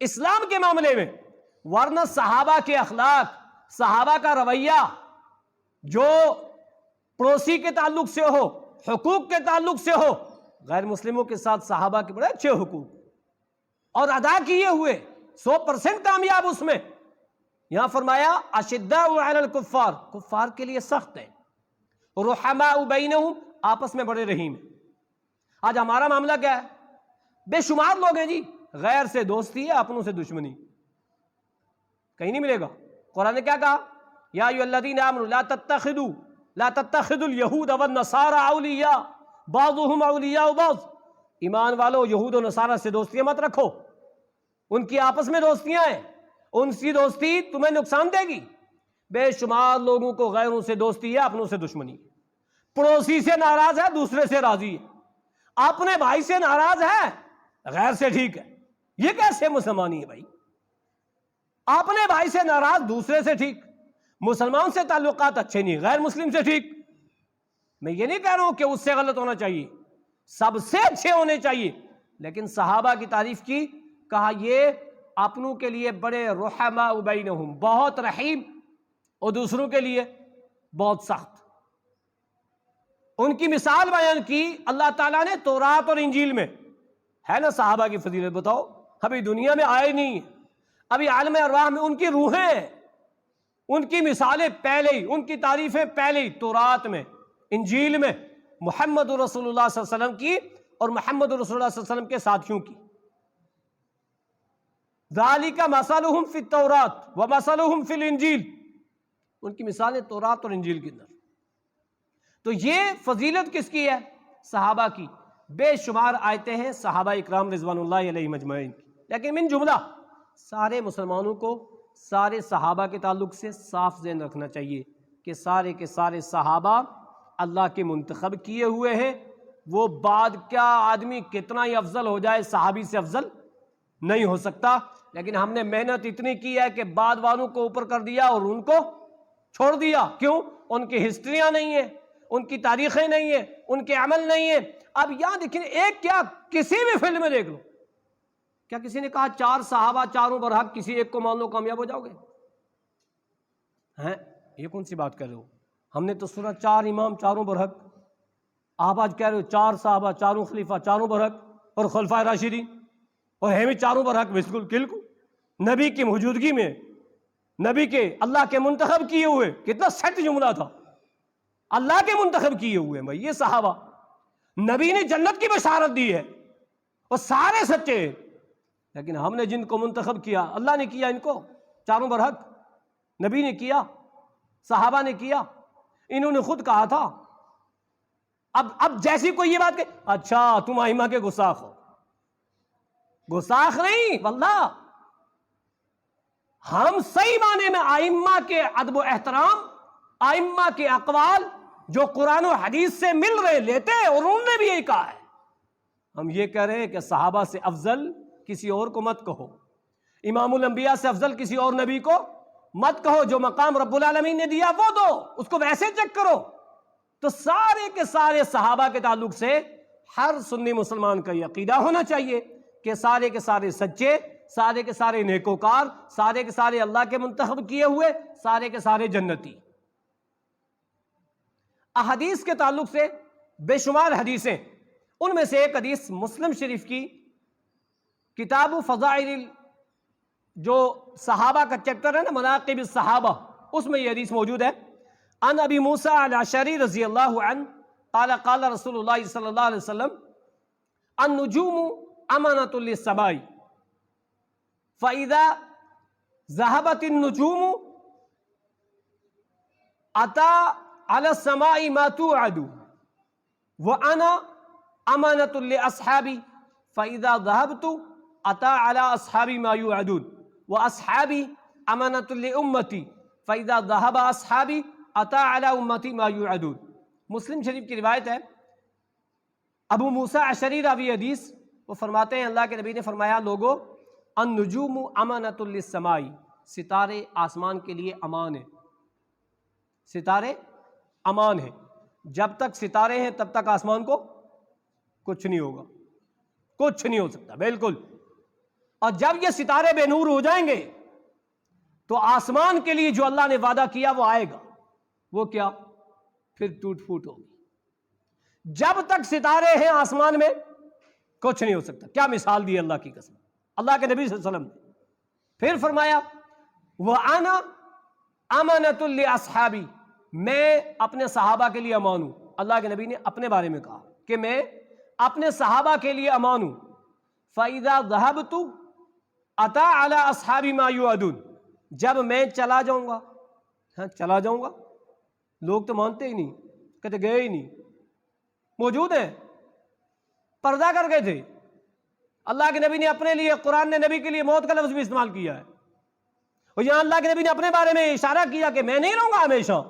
اسلام کے معاملے میں. ورنہ صحابہ کے اخلاق، صحابہ کا رویہ جو پڑوسی کے تعلق سے ہو، حقوق کے تعلق سے ہو، غیر مسلموں کے ساتھ صحابہ کے بڑے اچھے حقوق اور ادا کیے ہوئے، 100% کامیاب اس میں. یہاں فرمایا اشداء علی الکفار، کفار کے لیے سخت ہے. رحماء بینہم، آپس میں بڑے رحیم ہیں. آج ہمارا معاملہ کیا ہے؟ بے شمار لوگ ہیں جی، غیر سے دوستی ہے، اپنوں سے دشمنی. کہیں نہیں ملے گا. قرآن نے کیا کہا؟ یا ایھا الذین آمنوا لا تتخذوا اليہود والنصارى اولیاء بعضهم اولیاء بعض. ایمان والو یہود و نصارہ سے دوستیاں مت رکھو، ان کی آپس میں دوستیاں ہیں، ان کی دوستی تمہیں نقصان دے گی. بے شمار لوگوں کو غیروں سے دوستی ہے، اپنوں سے دشمنی. پڑوسی سے ناراض ہے، دوسرے سے راضی ہے. اپنے بھائی سے ناراض ہے، غیر سے ٹھیک ہے. یہ کیسے مسلمانی ہے بھائی؟ اپنے بھائی سے ناراض، دوسرے سے ٹھیک. مسلمان سے تعلقات اچھے نہیں، غیر مسلم سے ٹھیک. میں یہ نہیں کہہ رہا ہوں کہ اس سے غلط ہونا چاہیے، سب سے اچھے ہونے چاہیے. لیکن صحابہ کی تعریف کی، کہا یہ اپنوں کے لیے بڑے رحماء بینہم، بہت رحیم، اور دوسروں کے لیے بہت سخت. ان کی مثال بیان کی اللہ تعالیٰ نے تورات اور انجیل میں. ہے نا صحابہ کی فضیلت؟ بتاؤ، ابھی دنیا میں آئے نہیں، ابھی عالم ارواح میں ان کی روحیں ہیں، ان کی مثالیں پہلے ہی، ان کی تعریفیں پہلے ہی تورات میں، انجیل میں محمد رسول اللہ صلی اللہ علیہ وسلم کی اور محمد رسول اللہ صلی اللہ علیہ وسلم کے ساتھیوں کی. ذالک مثلہم فی التوراۃ ومثلہم فی الانجیل، ان کی مثالیں تورات اور انجیل کے اندر. تو یہ فضیلت کس کی ہے؟ صحابہ کی. بے شمار آیتیں ہیں صحابہ اکرام رضوان اللہ علیہم اجمعین کی. لیکن من جملہ سارے مسلمانوں کو سارے صحابہ کے تعلق سے صاف ذہن رکھنا چاہیے کہ سارے کے سارے صحابہ اللہ کے منتخب کیے ہوئے ہیں. وہ بعد کیا آدمی کتنا ہی افضل ہو جائے، صحابی سے افضل نہیں ہو سکتا. لیکن ہم نے محنت اتنی کی ہے کہ بعد والوں کو اوپر کر دیا اور ان کو چھوڑ دیا. کیوں؟ ان کی ہسٹریاں نہیں ہیں، ان کی تاریخیں نہیں ہیں، ان کے عمل نہیں ہیں. اب یہاں دیکھیں، ایک کیا کسی بھی فلم میں دیکھ لو، کیا کسی نے کہا 4 صحابہ چاروں برحق کسی ایک کو مان لو کامیاب ہو جاؤ گے؟ ہیں؟ یہ کون سی بات کر رہے ہو؟ ہم نے تو سنا 4 امام چاروں برحق. آپ آج کہہ رہے ہو 4 صحابہ چاروں خلیفہ چاروں برحق اور خلفائے راشدین، اور ہیں بھی چاروں برحق. بالکل نبی کی موجودگی میں، نبی کے اللہ کے منتخب کیے ہوئے. کتنا سیٹ جملہ تھا، اللہ کے منتخب کیے ہوئے بھائی یہ صحابہ. نبی نے جنت کی بشارت دی ہے اور سارے سچے ہیں. لیکن ہم نے جن کو منتخب کیا، اللہ نے کیا ان کو چاروں برحق، نبی نے کیا، صحابہ نے کیا، انہوں نے خود کہا تھا. اب جیسی کوئی یہ بات کہ اچھا تم ائمہ کے گستاخ ہو. گستاخ نہیں واللہ، ہم صحیح معنی میں ائمہ کے ادب و احترام، ائمہ کے اقوال جو قرآن و حدیث سے مل رہے لیتے ہیں، اور انہوں نے بھی یہی کہا ہے. ہم یہ کہہ رہے ہیں کہ صحابہ سے افضل کسی اور کو مت کہو، امام الانبیاء سے افضل کسی اور نبی کو مت کہو. جو مقام رب العالمین نے دیا وہ دو، اس کو ویسے چیک کرو. تو سارے کے سارے صحابہ کے تعلق سے ہر سنی مسلمان کا یہ عقیدہ ہونا چاہیے کہ سارے کے سارے سچے، سارے کے سارے نیکوکار، سارے کے سارے اللہ کے منتخب کیے ہوئے، سارے کے سارے جنتی. احادیث کے تعلق سے بے شمار حدیثیں، ان میں سے ایک حدیث مسلم شریف کی کتاب فضائل، جو صحابہ کا چیپٹر ہے نا، مناقب الصحابہ، اس میں یہ حدیث موجود ہے. عن ابی موسیٰ الاشعری رضی اللہ عنہ قال قال رسول اللہ صلی اللہ علیہ وسلم النجوم امانۃ للسماء فاذا ذهبت النجوم اتى على السماء ما توعد وانا امانۃ لاصحابی فاذا ذهبت اتى على اصحابی ما يوعدون واصحابی امانۃ لامتی فاذا ذهب اصحابی اتى على امتی ما يوعدون. مسلم شریف کی روایت ہے. ابو موسیٰ اشعری راوی حدیث، وہ فرماتے ہیں اللہ کے نبی نے فرمایا، لوگو النجوم امانۃ للسماء، ستارے آسمان کے لیے امان ہیں. ستارے امان ہیں. جب تک ستارے ہیں تب تک آسمان کو کچھ نہیں ہوگا، کچھ نہیں ہو سکتا بالکل. اور جب یہ ستارے بے نور ہو جائیں گے تو آسمان کے لیے جو اللہ نے وعدہ کیا وہ آئے گا. وہ کیا؟ پھر ٹوٹ پھوٹ ہوگی. جب تک ستارے ہیں آسمان میں کچھ نہیں ہو سکتا. کیا مثال دی اللہ کی قسم، اللہ کے نبی صلی اللہ علیہ وسلم نے. پھر فرمایا وَأَنَا أَمَانَةٌ لِأَصْحَابِي، میں اپنے صحابہ کے لیے امان ہوں. اللہ کے نبی نے اپنے بارے میں کہا کہ میں اپنے صحابہ کے لیے امان ہوں. فَإِذَا ذَهَبْتُ أَتَى عَلَى أَصْحَابِ مَا يُوعَدُونَ، جب میں چلا جاؤں گا، ہاں چلا جاؤں گا. لوگ تو مانتے ہی نہیں، کہتے گئے ہی نہیں. موجود ہیں، پردہ کر گئے تھے. اللہ کے نبی نے اپنے لیے، قرآن نے نبی کے لیے موت کا لفظ بھی استعمال کیا ہے. اور یہاں اللہ کے نبی نے اپنے بارے میں اشارہ کیا کہ میں نہیں رہوں گا ہمیشہ.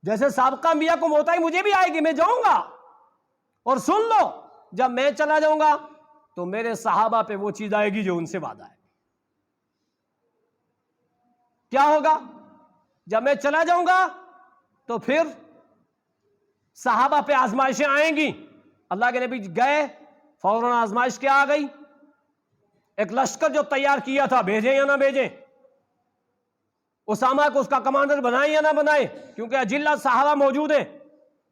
جیسے سابقہ انبیاء کو موت آئی، مجھے بھی آئے گی، میں جاؤں گا. اور سن لو، جب میں چلا جاؤں گا تو میرے صحابہ پہ وہ چیز آئے گی جو ان سے وعدہ ہے. کیا ہوگا؟ جب میں چلا جاؤں گا تو پھر صحابہ پہ آزمائشیں آئیں گی. اللہ کے نبی گئے، فوراً آزمائش کیا آ گئی؟ ایک لشکر جو تیار کیا تھا، بھیجیں یا نہ بھیجیں؟ اسامہ کو اس کا کمانڈر بنائیں یا نہ بنائیں؟ کیونکہ اجلہ صحابہ موجود ہیں.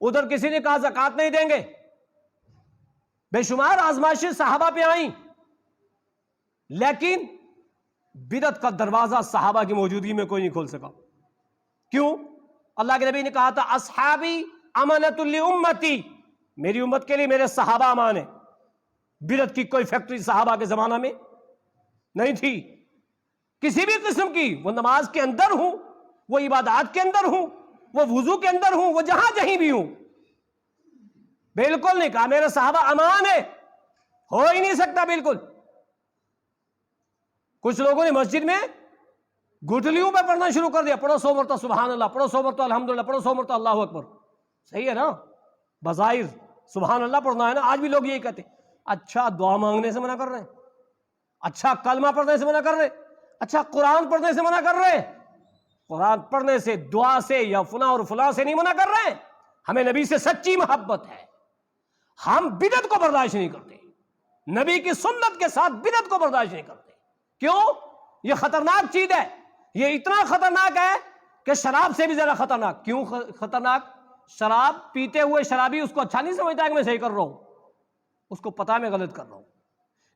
ادھر کسی نے کہا زکوٰۃ نہیں دیں گے. بے شمار آزمائشیں صحابہ پہ آئیں، لیکن بدعت کا دروازہ صحابہ کی موجودگی میں کوئی نہیں کھول سکا. کیوں؟ اللہ کے نبی نے کہا تھا اصحابی امانۃ لامتی، میری امت کے لیے میرے صحابہ امان ہیں. بدعت کی کوئی فیکٹری صحابہ کے زمانہ میں نہیں تھی کسی بھی قسم کی. وہ نماز کے اندر ہوں، وہ عبادات کے اندر ہوں، وہ وضو کے اندر ہوں، وہ جہاں کہیں بھی ہوں. بالکل نہیں کہا میرے صحابہ امان ہے، ہو ہی نہیں سکتا بالکل. کچھ لوگوں نے مسجد میں گٹلیوں پہ پڑھنا شروع کر دیا، پڑھو 100 مرتبہ سبحان اللہ، پڑھو 100 مرتبہ الحمدللہ، پڑھو 100 مرتبہ اللہ اکبر. صحیح ہے نا، بظاہر سبحان اللہ پڑھنا ہے نا. آج بھی لوگ یہی کہتے ہیں. اچھا، دعا مانگنے سے منع کر رہے ہیں؟ اچھا کلمہ پڑھنے سے منع کر رہے، اچھا قرآن پڑھنے سے منع کر رہے، قرآن پڑھنے سے، دعا سے یا فلاں اور فلاں سے نہیں منع کر رہے، ہمیں نبی سے سچی محبت ہے، ہم بدعت کو برداشت نہیں کرتے، نبی کی سنت کے ساتھ بدعت کو برداشت نہیں کرتے۔ کیوں؟ یہ خطرناک چیز ہے، یہ اتنا خطرناک ہے کہ شراب سے بھی زیادہ خطرناک۔ کیوں خطرناک؟ شراب پیتے ہوئے شرابی اس کو اچھا نہیں سمجھتا کہ میں صحیح کر رہا ہوں، اس کو پتا میں غلط کر رہا ہوں،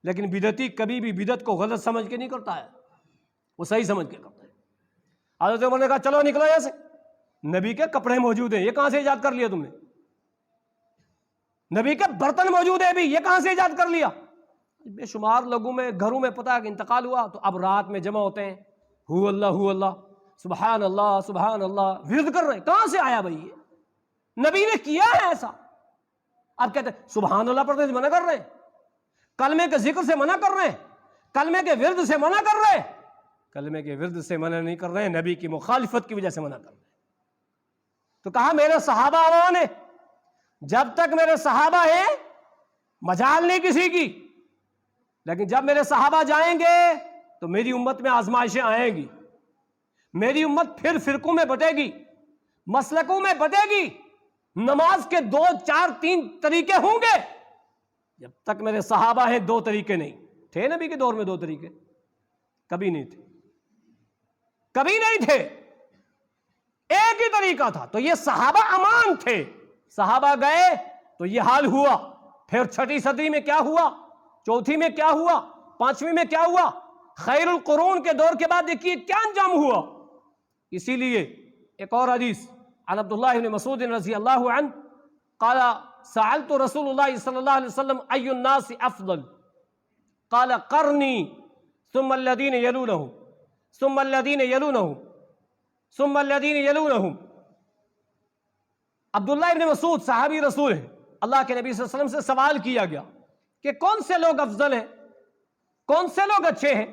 لیکن بدعتی کبھی بھی بدعت کو غلط سمجھ کے نہیں کرتا ہے، وہ صحیح سمجھ کے کرتا ہے۔ حضرت عمر نے کہا چلو نکلو یہاں سے، نبی کے کپڑے موجود ہیں، یہ کہاں سے ایجاد کر لیا تم نے؟ نبی کے برتن موجود ہیں بھی، یہ کہاں سے ایجاد کر لیا؟ بے شمار لوگوں میں گھروں میں پتا کہ انتقال ہوا تو اب رات میں جمع ہوتے ہیں، ہو اللہ سبحان اللہ سبحان اللہ، ورد کر رہے ہیں، کہاں سے آیا بھائی یہ؟ نبی نے کیا ہے ایسا؟ اب کہتے ہیں سبحان اللہ پڑھنے سے منع کر رہے ہیں، کلمے کے ذکر سے منع کر رہے ہیں، کلمے کے ورد سے منع کر رہے ہیں۔ کلمے کے ورد سے منع نہیں کر رہے ہیں، نبی کی مخالفت کی وجہ سے منع کر رہے ہیں۔ تو کہا میرے صحابہ امان ہیں، جب تک میرے صحابہ ہیں مجال نہیں کسی کی، لیکن جب میرے صحابہ جائیں گے تو میری امت میں آزمائشیں آئیں گی، میری امت پھر فرقوں میں بٹے گی، مسلکوں میں بٹے گی، نماز کے 2 4 3 طریقے ہوں گے۔ جب تک میرے صحابہ ہیں 2 طریقے نہیں تھے، نبی کے دور میں 2 طریقے کبھی نہیں تھے، کبھی نہیں تھے، ایک ہی طریقہ تھا۔ تو یہ صحابہ امان تھے، صحابہ گئے تو یہ حال ہوا۔ پھر 6 صدی میں کیا ہوا، 4 میں کیا ہوا، 5ویں میں کیا ہوا، خیر القرون کے دور کے بعد دیکھیے کیا انجام ہوا۔ اسی لیے ایک اور حدیث عن عبداللہ بن مسعود رضی اللہ عنہ قال سألت رسول اللہ صلی اللہ علیہ وسلم ای الناس افضل قال قرنی ثم الذین یلونہم ثم الذین یلونہم ثم الذین یلونہم۔ عبداللہ ابن مسعود صحابی رسول ہیں، اللہ کے نبی صلی اللہ علیہ وسلم سے سوال کیا گیا کہ کون سے لوگ افضل ہیں، کون سے لوگ اچھے ہیں؟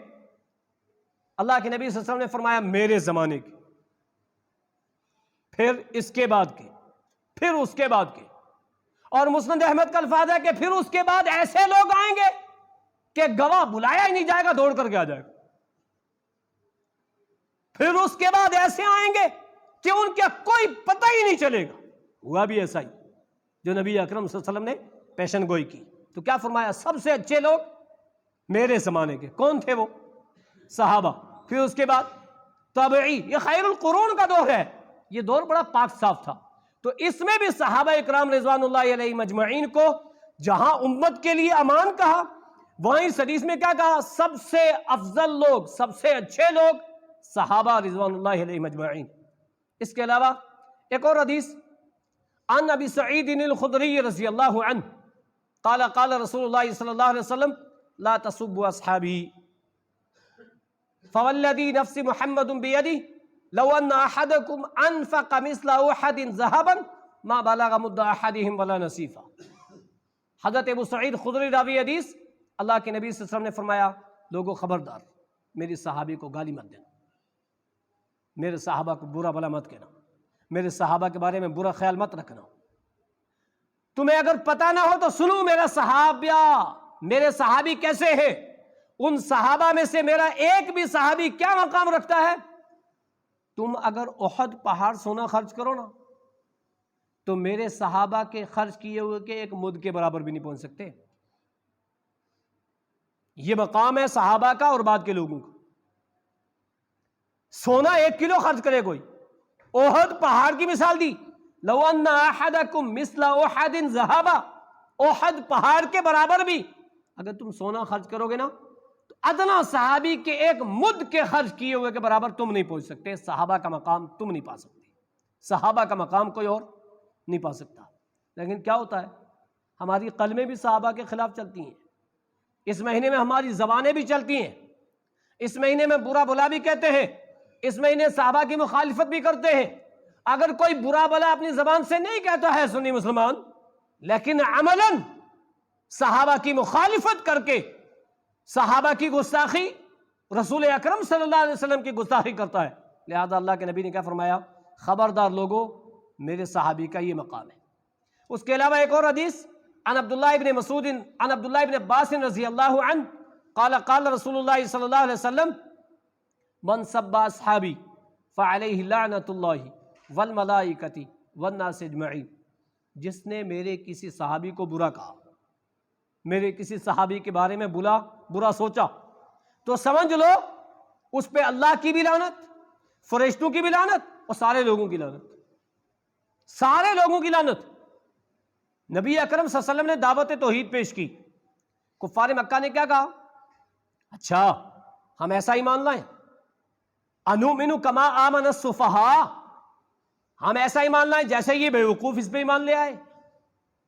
اللہ کے نبی صلی اللہ علیہ وسلم نے فرمایا میرے زمانے کے، پھر اس کے بعد کے، پھر اس کے بعد کے، اور مسند احمد کا الفاظ ہے کہ پھر اس کے بعد ایسے لوگ آئیں گے کہ گواہ بلایا ہی نہیں جائے گا، دوڑ کر کے آ جائے گا۔ پھر اس کے بعد ایسے آئیں گے کہ ان کا کوئی پتہ ہی نہیں چلے گا۔ ہوا بھی ایسا ہی جو نبی اکرم صلی اللہ علیہ وسلم نے پیشن گوئی کی۔ تو کیا فرمایا؟ سب سے اچھے لوگ میرے زمانے کے۔ کون تھے وہ؟ صحابہ۔ پھر اس کے بعد تابعی، یہ خیر القرون کا دور ہے، یہ دور بڑا پاک صاف تھا۔ تو اس میں بھی صحابہ اکرام رضوان اللہ علیہ مجمعین کو جہاں امت کے لیے امان کہا، وہیں اس حدیث میں کیا کہا؟ سب سے افضل لوگ، سب سے اچھے لوگ صحابہ رضوان اللہ علیہ مجمعین۔ اس کے علاوہ ایک اور حدیث عن ابی سعید الخدری رضی اللہ عنہ قال قال رسول اللہ صلی اللہ علیہ وسلم لا تسبوا اصحابی فوالذی نفس محمد بیدہ لو ان احدکم انفق مثل احد ذهبا ما بلغ مد احدهم ولا نصیفا۔ حضرت ابو سعید خدری راوی حدیث، اللہ کے نبی صلی اللہ علیہ وسلم نے فرمایا لوگوں خبردار، میری صحابی کو گالی مت دینا، میرے صحابہ کو برا بلا مت کہنا، میرے صحابہ کے بارے میں برا خیال مت رکھنا۔ تمہیں اگر پتہ نہ ہو تو سنو میرا صحابیہ، میرے صحابی کیسے ہیں، ان صحابہ میں سے میرا ایک بھی صحابی کیا مقام رکھتا ہے۔ تم اگر احد پہاڑ سونا خرچ کرو نا تو میرے صحابہ کے خرچ کیے ہوئے کے ایک مد کے برابر بھی نہیں پہنچ سکتے۔ یہ مقام ہے صحابہ کا اور بعد کے لوگوں کا۔ سونا 1 کلو خرچ کرے کوئی، احد پہاڑ کی مثال دی، لو ان احدکم مثل احد ذهبا، احد پہاڑ کے برابر بھی اگر تم سونا خرچ کرو گے نا تو ادنا صحابی کے ایک مد کے خرچ کیے ہوئے کے برابر تم نہیں پہنچ سکتے۔ صحابہ کا مقام تم نہیں پا سکتے، صحابہ کا مقام کوئی اور نہیں پا سکتا۔ لیکن کیا ہوتا ہے، ہماری قلمیں بھی صحابہ کے خلاف چلتی ہیں، اس مہینے میں ہماری زبانیں بھی چلتی ہیں، اس مہینے میں برا بلا بھی کہتے ہیں، اس مہینے صحابہ کی مخالفت بھی کرتے ہیں۔ اگر کوئی برا بلا اپنی زبان سے نہیں کہتا ہے سنی مسلمان، لیکن عملاً صحابہ کی مخالفت کر کے صحابہ کی گستاخی، رسول اکرم صلی اللہ علیہ وسلم کی گستاخی کرتا ہے، لہذا اللہ کے نبی نے کیا فرمایا؟ خبردار لوگوں، میرے صحابی کا یہ مقام ہے۔ اس کے علاوہ ایک اور حدیث عن عبداللہ ابن مسعود عن عبداللہ ابن عباس رضی اللہ عنہ قال قال رسول اللہ صلی اللہ علیہ وسلم من سب اصحابی فعلیہ لعنۃ اللہ والملائکۃ والناس اجمعین، جس نے میرے کسی صحابی کو برا کہا، میرے کسی صحابی کے بارے میں برا سوچا، تو سمجھ لو اس پہ اللہ کی بھی لعنت، فرشتوں کی بھی لعنت اور سارے لوگوں کی لعنت، سارے لوگوں کی لعنت۔ نبی اکرم صلی اللہ علیہ وسلم نے دعوت توحید پیش کی، کفار مکہ نے کیا کہا؟ اچھا ہم ایسا ایمان لائیں، انؤمن کما آمن السفہاء، ہم ایسا ایمان لائیں جیسے یہ بیوقوف اس پہ ایمان لے آئے۔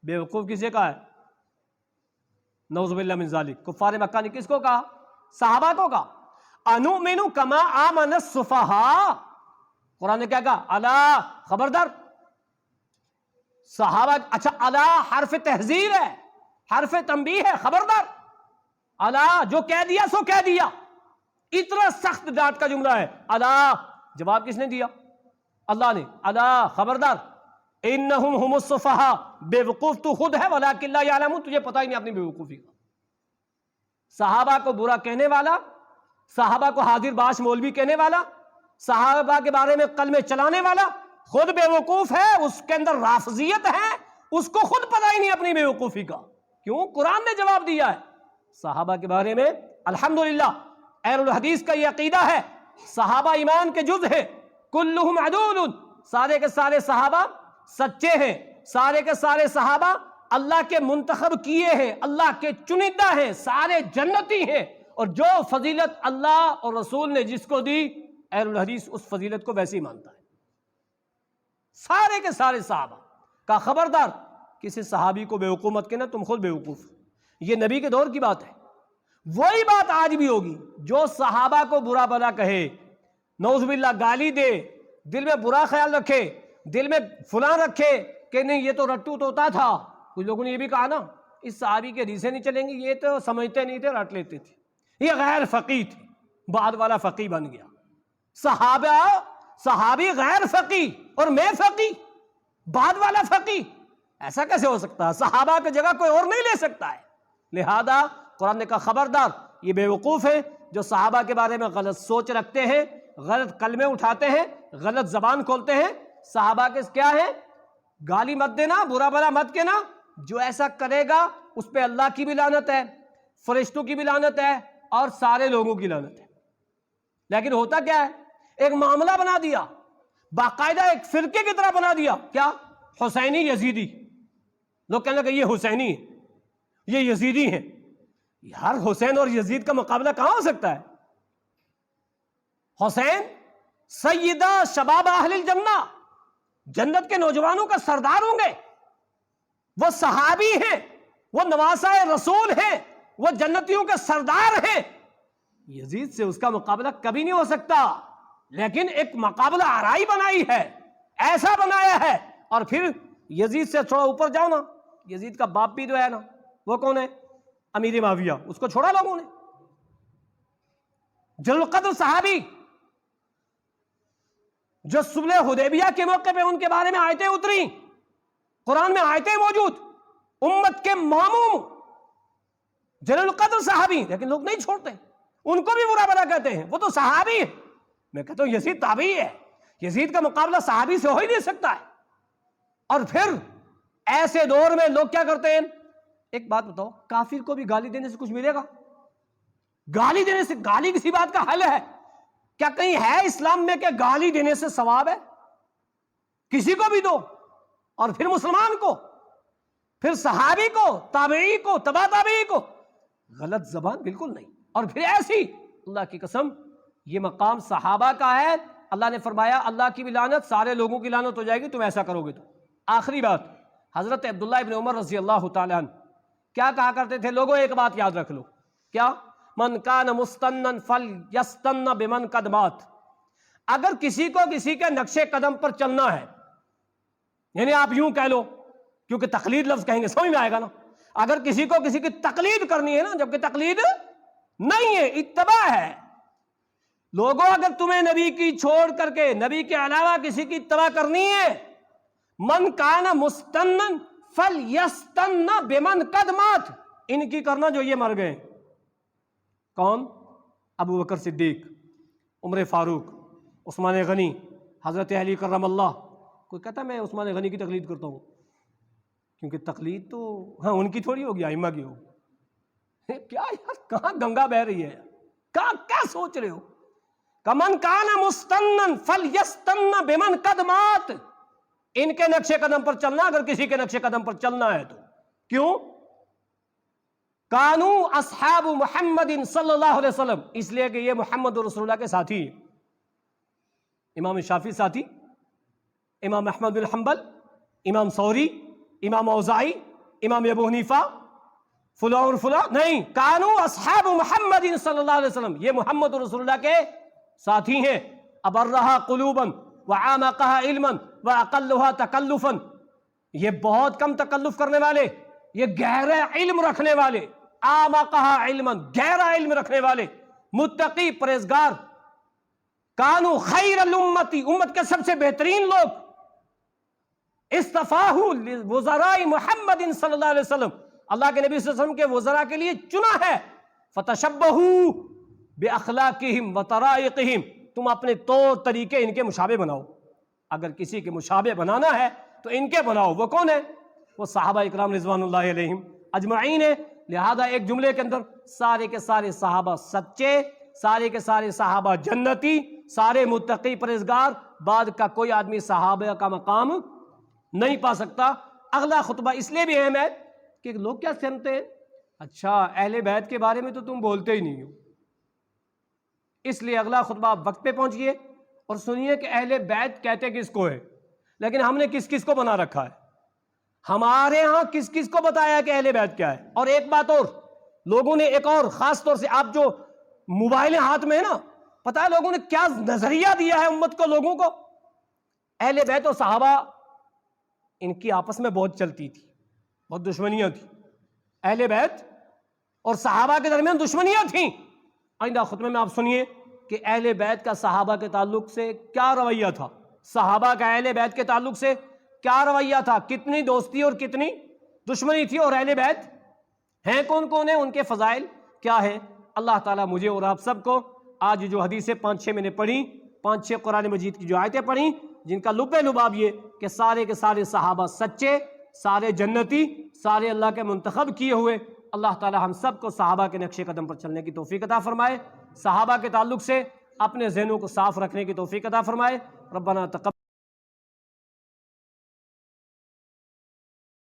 بیوقوف کسے کہا ہے؟ نعوذ باللہ من ذالک۔ کفار مکہ نے کس کو کہا؟ صحابہ کو کہا انؤمن کما آمن السفہاء۔ قرآن نے کیا کہا؟ الا، خبردار۔ صحابہ، اچھا الا حرف تحذیر ہے، حرف تنبیہ ہے، خبردار۔ الا، جو کہہ دیا سو کہہ دیا، اتنا سخت ڈانٹ کا جملہ ہے۔ الا، جواب کس نے دیا؟ اللہ نے۔ الا، خبردار، انہم ہم السفہاء، بے وقوف تو خود ہے، ولکن لا یعلمون، تجھے پتہ ہی نہیں اپنی بے وقوفی کا۔ صحابہ کو برا کہنے والا، صحابہ کو حاضر باش مولوی کہنے والا، صحابہ کے بارے میں کلمے چلانے والا خود بے وقوف ہے، اس کے اندر رافضیت ہے، اس کو خود پتہ ہی نہیں اپنی بے وقوفی کا۔ کیوں؟ قرآن نے جواب دیا ہے۔ صحابہ کے بارے میں الحمدللہ اہل الحدیث کا یہ عقیدہ ہے، صحابہ ایمان کے جز ہے، کلہم عدول، سارے کے سارے صحابہ سچے ہیں، سارے کے سارے صحابہ اللہ کے منتخب کیے ہیں، اللہ کے چنندہ ہیں، سارے جنتی ہیں، اور جو فضیلت اللہ اور رسول نے جس کو دی، اہل الحدیث اس فضیلت کو ویسے ہی مانتا ہے۔ سارے کے سارے صحابہ کا خبردار، کسی صحابی کو بیوقوف مت کہنا، تم خود بیوقوف۔ یہ نبی کے دور کی بات ہے، وہی بات آج بھی ہوگی۔ جو صحابہ کو برا بھلا کہے، نعوذ باللہ گالی دے، دل میں برا خیال رکھے، دل میں فلاں رکھے کہ نہیں یہ تو رٹو توتا تھا۔ کچھ لوگوں نے یہ بھی کہا نا، اس صحابی کے حدیثیں نہیں چلیں گی، یہ تو سمجھتے نہیں تھے، رٹ لیتے تھے، یہ غیر فقیہ تھے، بعد والا فقیہ بن گیا۔ صحابی غیر فقیہ اور میں فقیہ، بعد والا فقیہ، ایسا کیسے ہو سکتا ہے؟ صحابہ کی جگہ کوئی اور نہیں لے سکتا ہے۔ لہذا قرآن نے کہا خبردار، یہ بے وقوف ہیں جو صحابہ کے بارے میں غلط سوچ رکھتے ہیں، غلط کلمے اٹھاتے ہیں، غلط زبان کھولتے ہیں۔ صحابہ کے کیا ہے؟ گالی مت دینا، برا بھلا مت کہنا۔ جو ایسا کرے گا اس پہ اللہ کی بھی لعنت ہے، فرشتوں کی بھی لعنت ہے، اور سارے لوگوں کی لعنت ہے۔ لیکن ہوتا کیا ہے؟ ایک معاملہ بنا دیا، باقاعدہ ایک فرقے کی طرح بنا دیا۔ کیا؟ حسینی یزیدی۔ لوگ کہنے لگے یہ حسینی ہے، یہ یزیدی ہیں۔ یار حسین اور یزید کا مقابلہ کہاں ہو سکتا ہے؟ حسین سیدہ شباب اہل الجنہ، جنت کے نوجوانوں کا سردار ہوں گے، وہ صحابی ہیں، وہ نواسہ رسول ہیں، وہ جنتیوں کے سردار ہیں۔ یزید سے اس کا مقابلہ کبھی نہیں ہو سکتا، لیکن ایک مقابلہ آرائی بنائی ہے، ایسا بنایا ہے۔ اور پھر یزید سے تھوڑا اوپر جاؤ نا، یزید کا باپ بھی جو ہے نا، وہ کون ہے؟ امیر معاویہ، اس کو چھوڑا لوگوں نے۔ جلیل القدر صحابی جو صلح حدیبیہ کے موقع پہ ان کے بارے میں آیتیں اتری، قرآن میں آیتیں موجود، امت کے ماموم جلیل القدر صحابی، لیکن لوگ نہیں چھوڑتے، ان کو بھی برا بھلا کہتے ہیں، وہ تو صحابی ہے۔ میں کہتا ہوں یزید تابعی ہے، یزید کا مقابلہ صحابی سے ہو ہی نہیں سکتا ہے۔ اور پھر ایسے دور میں لوگ کیا کرتے ہیں؟ ایک بات بتاؤ، کافر کو بھی گالی دینے سے کچھ ملے گا؟ گالی دینے سے، گالی کسی بات کا حل ہے؟ کیا کہیں ہے اسلام میں کہ گالی دینے سے ثواب ہے؟ کسی کو بھی دو، اور پھر مسلمان کو، پھر صحابی کو، تابعی کو، تبع تابعی کو، غلط زبان بالکل نہیں۔ اور پھر ایسی، اللہ کی قسم یہ مقام صحابہ کا ہے۔ اللہ نے فرمایا اللہ کی بھی لعنت، سارے لوگوں کی لعنت ہو جائے گی تم ایسا کرو گے تو۔ آخری بات، حضرت عبداللہ ابن عمر رضی اللہ تعالیٰ عنہ کیا کہا کرتے تھے؟ لوگوں ایک بات یاد رکھ لو، کیا؟ من کان مستنن فلیستن بمن قد مات۔ اگر کسی کو کسی کے نقش قدم پر چلنا ہے، یعنی آپ یوں کہہ لو، کیونکہ تقلید لفظ کہیں گے سمجھ میں آئے گا نا، اگر کسی کو کسی کی تقلید کرنی ہے نا، جبکہ تقلید نہیں ہے، اتباع ہے۔ لوگوں اگر تمہیں نبی کی چھوڑ کر کے نبی کے علاوہ کسی کی اتباع کرنی ہے، من کان مستنن فلیستن بمن قد مات، ان کی کرنا جو یہ مر گئے۔ کون؟ ابو بکر صدیق، عمر فاروق، عثمان غنی، حضرت علی کرم اللہ۔ کوئی کہتا ہے میں عثمان غنی کی تقلید کرتا ہوں، کیونکہ تقلید تو ہاں ان کی تھوڑی ہوگی، ائمہ کی ہوگی۔ کیا یار، کہاں گنگا بہہ رہی ہے، کیا سوچ رہے ہو؟ کمن کان مستنن فلیستن بمن قد مات، ان کے نقش قدم پر چلنا اگر کسی کے نقش قدم پر چلنا ہے تو۔ کیوں؟ کانو اصحاب محمد صلی اللہ علیہ وسلم، اس لیے کہ یہ محمد رسول اللہ کے ساتھی ہیں۔ امام شافعی ساتھی، امام احمد بن حنبل، امام ثوری، امام اوزاعی، امام ابو حنیفہ، فلاں اور فلاں نہیں، کانو اصحاب محمد صلی اللہ علیہ وسلم، یہ محمد رسول اللہ کے ساتھی ہیں۔ ابرہا قلوبا وعامقہا علما واقلہا تکلفا، یہ بہت کم تکلف کرنے والے، یہ گہرا علم رکھنے والے، اعمقہا علما، گہرا علم رکھنے والے، متقی، پرہیزگار۔ کانو خیر الامتی، امت کے سب سے بہترین لوگ۔ اصطفاہ لوزراء محمد صلی اللہ علیہ وسلم، اللہ کے نبی صلی اللہ علیہ وسلم کے وزراء کے لیے چنا ہے۔ فتشبہوا باخلاقہم وطرائقہم، تم اپنے طور طریقے ان کے مشابہ بناؤ۔ اگر کسی کے مشابہ بنانا ہے تو ان کے بناؤ۔ وہ کون ہے؟ وہ صحابہ اکرام رضوان اللہ علیہم اجمعین ہے۔ لہذا ایک جملے کے اندر سارے کے سارے صحابہ سچے، سارے کے سارے صحابہ جنتی، سارے متقی پرہیزگار، بعد کا کوئی آدمی صحابہ کا مقام نہیں پا سکتا۔ اگلا خطبہ اس لیے بھی اہم ہے کہ لوگ کیا سمجھتے ہیں، اچھا اہل بیت کے بارے میں تو تم بولتے ہی نہیں ہو، اس لیے اگلا خطبہ آپ وقت پہ پہنچیے اور سنیے کہ اہل بیت کہتے کس کو ہے، لیکن ہم نے کس کس کو بنا رکھا ہے۔ ہمارے ہاں کس کس کو بتایا کہ اہل بیت کیا ہے۔ اور ایک بات اور، لوگوں نے ایک اور، خاص طور سے آپ جو موبائل ہاتھ میں ہے نا، پتہ ہے لوگوں نے کیا نظریہ دیا ہے امت کو، لوگوں کو؟ اہل بیت اور صحابہ ان کی آپس میں بہت چلتی تھی، بہت دشمنیاں تھیں، اہل بیت اور صحابہ کے درمیان دشمنیاں تھیں۔ آئندہ خطبے میں آپ سنیے کہ اہل بیت کا صحابہ کے تعلق سے کیا رویہ تھا، صحابہ کا اہل بیت کے تعلق سے کیا رویہ تھا، کتنی دوستی اور کتنی دشمنی تھی، اور اہل بیت ہیں کون کون ہیں، ان کے فضائل کیا ہیں۔ اللہ تعالیٰ مجھے اور آپ سب کو آج جو حدیثیں 5-6 میں نے پڑھی، 5-6 قرآن مجید کی جو آیتیں پڑھی، جن کا لب لباب یہ کہ سارے کے سارے صحابہ سچے، سارے جنتی، سارے اللہ کے منتخب کیے ہوئے، اللہ تعالیٰ ہم سب کو صحابہ کے نقش قدم پر چلنے کی توفیق عطا فرمائے، صحابہ کے تعلق سے اپنے ذہنوں کو صاف رکھنے کی توفیق عطا فرمائے۔ ربنا تقبل